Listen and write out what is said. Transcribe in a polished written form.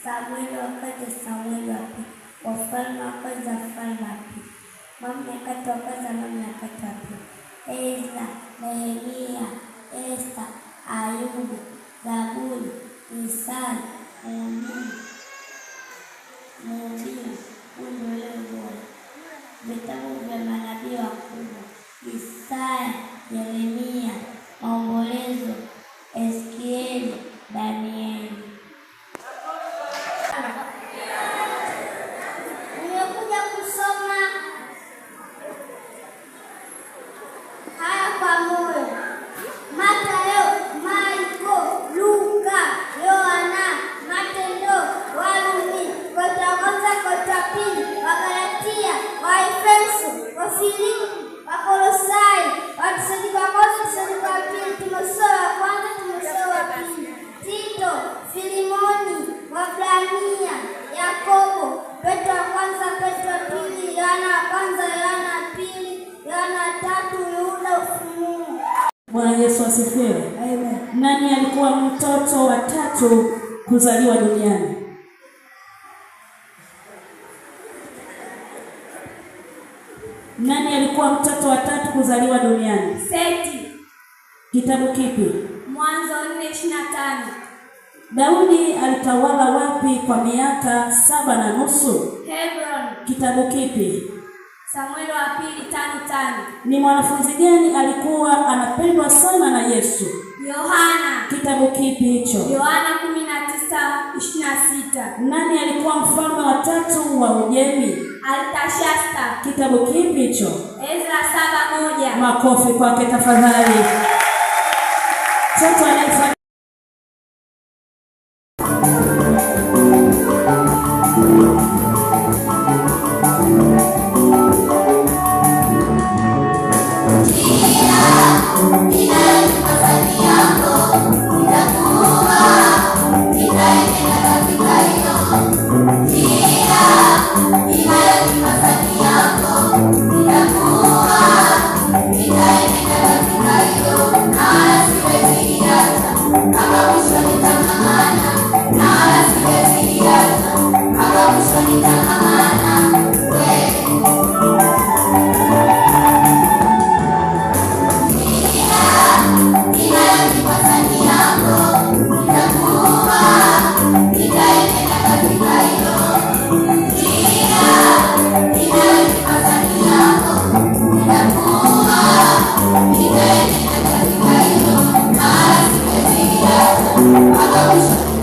Samueli wakaja Samueli wa pili, wafalme wakaja wafalme wa pili, mamlaka wakaja mamlaka wa pili, Ezra, Nehemia, Esta, Ayubu, Zaburi, Isaya, Mhubiri, vitabu vya manabii wakubwa, Isaya, Yeremia, Maombolezo, Ezekieli, Danieli. Nimekuja kusoma haya kwa moyo. Mathayo, Marko, Luka, Yohana, Matendo, Warumi, Korinto wa kwanza, Korinto wa pili, Wagalatia, Waefeso, Wafilipi, Wakolosai, Wathesalonike wa kwanza, Wathesalonike wa pili, Timotheo wa kwanza, Timotheo wa pili, Tito, Filemoni, Waebrania, Yakobo, Petro wa kwanza, Petro wa pili, Yohana wa kwanza, Yohana wa pili, Yohana wa tatu, Yuda, Ufunuo. Bwana Yesu asifiwe. Amen. Nani alikuwa mtoto wa tatu kuzaliwa duniani? Nani alikuwa mtoto wa tatu kuzaliwa duniani? Seti. Kitabu kipi? Mwanzo 4:25. Daudi alitawala wapi kwa miaka 7.5? Hebron. Kitabu kipi? Samueli wa pili 5:5. Ni mwanafunzi gani alikuwa anapendwa sana na Yesu? Yohana. Kitabu kipi hicho? Yohana 19:26. Nani alikuwa mfalme wa tatu wa Ujemi? Artashasta. Kitabu kipi hicho? Ezra 7:1. Makofi kwake tafadhali. Mtoto anayefuata Thank you.